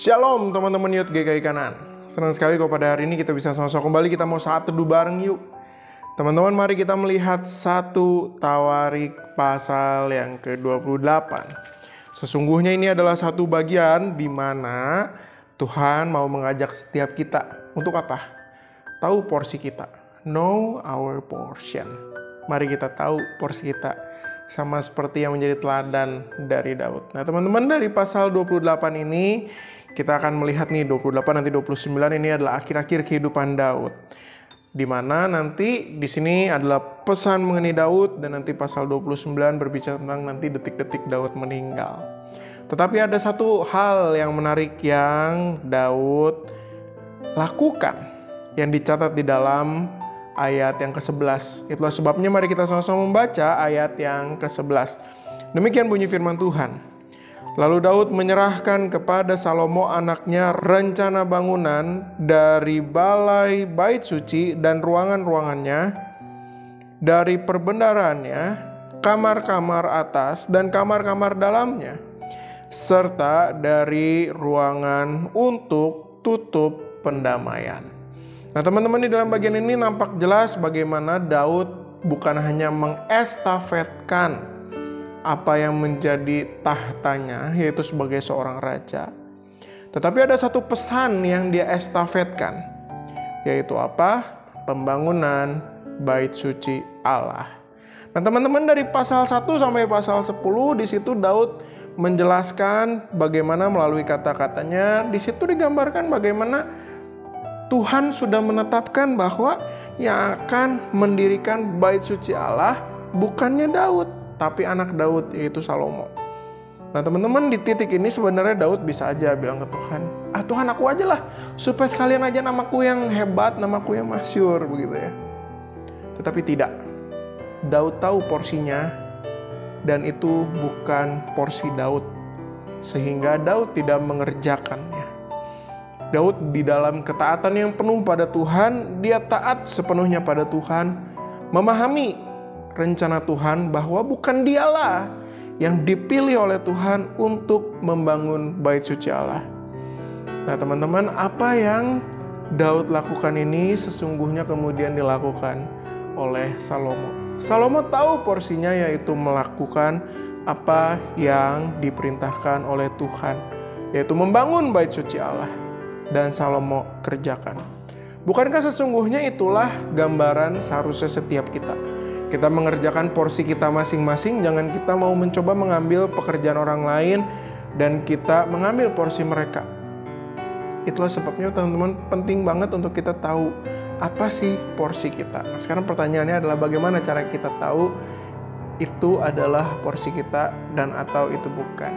Shalom teman-teman Youth GKI Kanan. Senang sekali kalau pada hari ini kita bisa sama-sama kembali, kita mau saat teduh bareng yuk. Teman-teman, mari kita melihat 1 Tawarik pasal yang ke-28. Sesungguhnya ini adalah satu bagian di mana Tuhan mau mengajak setiap kita untuk apa? Tahu porsi kita. Know our portion. Mari kita tahu porsi kita, sama seperti yang menjadi teladan dari Daud. Nah teman-teman, dari pasal 28 ini kita akan melihat nih 28 nanti 29 ini adalah akhir-akhir kehidupan Daud. Di mana nanti di sini adalah pesan mengenai Daud, dan nanti pasal 29 berbicara tentang nanti detik-detik Daud meninggal. Tetapi ada satu hal yang menarik yang Daud lakukan yang dicatat di dalam ayat yang ke-11. Itulah sebabnya mari kita sama-sama membaca ayat yang ke-11. Demikian bunyi firman Tuhan. Lalu Daud menyerahkan kepada Salomo anaknya rencana bangunan dari balai bait suci dan ruangan-ruangannya, dari perbendaharaannya, kamar-kamar atas dan kamar-kamar dalamnya, serta dari ruangan untuk tutup pendamaian. Nah teman-teman, di dalam bagian ini nampak jelas bagaimana Daud bukan hanya mengestafetkan apa yang menjadi tahtanya, yaitu sebagai seorang raja. Tetapi ada satu pesan yang dia estafetkan, yaitu apa? Pembangunan bait suci Allah. Nah teman-teman, dari pasal 1 sampai pasal 10 di situ Daud menjelaskan bagaimana melalui kata-katanya, di situ digambarkan bagaimana Tuhan sudah menetapkan bahwa yang akan mendirikan bait suci Allah bukannya Daud, tapi anak Daud, yaitu Salomo. Nah teman-teman, di titik ini sebenarnya Daud bisa aja bilang ke Tuhan, Tuhan aku aja lah, supaya sekalian aja namaku yang hebat, namaku yang masyhur, begitu ya. Tetapi tidak, Daud tahu porsinya, dan itu bukan porsi Daud, sehingga Daud tidak mengerjakannya. Daud di dalam ketaatan yang penuh pada Tuhan, dia taat sepenuhnya pada Tuhan, memahami rencana Tuhan bahwa bukan dialah yang dipilih oleh Tuhan untuk membangun bait suci Allah. Nah teman-teman, apa yang Daud lakukan ini sesungguhnya kemudian dilakukan oleh Salomo. Salomo tahu porsinya, yaitu melakukan apa yang diperintahkan oleh Tuhan, yaitu membangun bait suci Allah. Dan Salomo kerjakan. Bukankah sesungguhnya itulah gambaran seharusnya setiap kita? Kita mengerjakan porsi kita masing-masing, jangan kita mau mencoba mengambil pekerjaan orang lain dan kita mengambil porsi mereka. Itulah sebabnya teman-teman penting banget untuk kita tahu apa sih porsi kita. Nah sekarang pertanyaannya adalah bagaimana cara kita tahu itu adalah porsi kita dan atau itu bukan.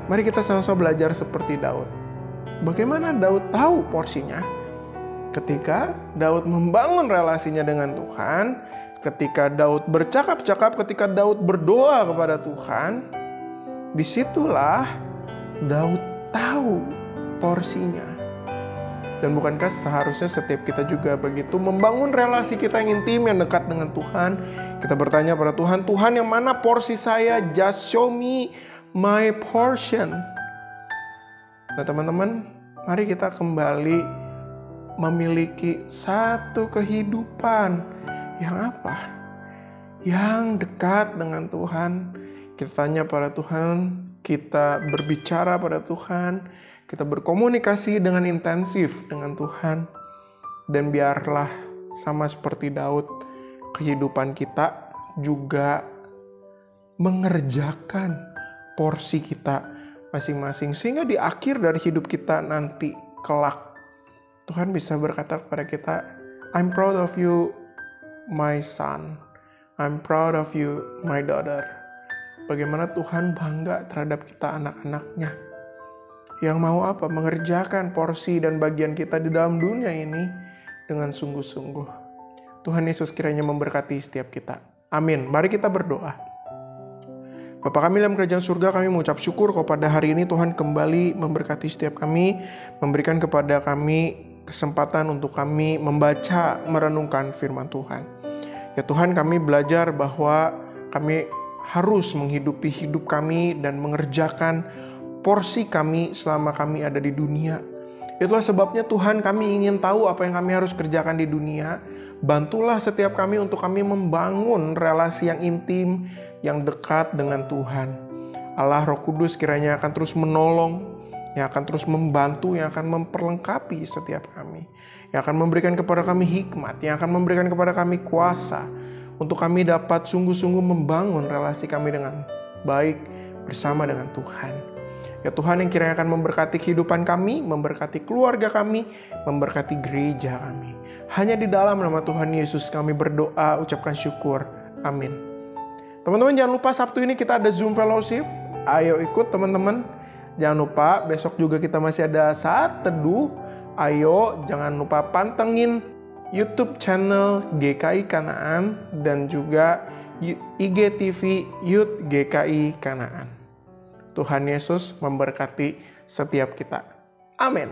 Mari kita sama-sama belajar seperti Daud. Bagaimana Daud tahu porsinya? Ketika Daud membangun relasinya dengan Tuhan, ketika Daud bercakap-cakap, ketika Daud berdoa kepada Tuhan, disitulah Daud tahu porsinya. Dan bukankah seharusnya setiap kita juga begitu, membangun relasi kita yang intim, yang dekat dengan Tuhan? Kita bertanya pada Tuhan, Tuhan yang mana porsi saya? Just show me my portion. Nah teman-teman, mari kita kembali memiliki satu kehidupan yang apa? Yang dekat dengan Tuhan. Kita tanya pada Tuhan, kita berbicara pada Tuhan, kita berkomunikasi dengan intensif dengan Tuhan. Dan biarlah sama seperti Daud, kehidupan kita juga mengerjakan porsi kita masing-masing, sehingga di akhir dari hidup kita nanti kelak Tuhan bisa berkata kepada kita, I'm proud of you my son, I'm proud of you my daughter. Bagaimana Tuhan bangga terhadap kita, anak-anaknya yang mau apa? Mengerjakan porsi dan bagian kita di dalam dunia ini dengan sungguh-sungguh. Tuhan Yesus kiranya memberkati setiap kita. Amin. Mari kita berdoa. Bapa kami dalam kerajaan surga, kami mengucap syukur kalau pada hari ini Tuhan kembali memberkati setiap kami, memberikan kepada kami kesempatan untuk kami membaca, merenungkan firman Tuhan. Ya Tuhan, kami belajar bahwa kami harus menghidupi hidup kami dan mengerjakan porsi kami selama kami ada di dunia. Itulah sebabnya Tuhan, kami ingin tahu apa yang kami harus kerjakan di dunia. Bantulah setiap kami untuk kami membangun relasi yang intim, yang dekat dengan Tuhan. Allah Roh Kudus kiranya akan terus menolong, yang akan terus membantu, yang akan memperlengkapi setiap kami. Yang akan memberikan kepada kami hikmat, yang akan memberikan kepada kami kuasa, untuk kami dapat sungguh-sungguh membangun relasi kami dengan baik bersama dengan Tuhan. Ya Tuhan, yang kiranya akan memberkati kehidupan kami, memberkati keluarga kami, memberkati gereja kami. Hanya di dalam nama Tuhan Yesus kami berdoa, ucapkan syukur. Amin. Teman-teman, jangan lupa Sabtu ini kita ada Zoom Fellowship. Ayo ikut teman-teman. Jangan lupa besok juga kita masih ada saat teduh. Ayo jangan lupa pantengin YouTube channel GKI Kanaan dan juga IGTV Youth GKI Kanaan. Tuhan Yesus memberkati setiap kita. Amin.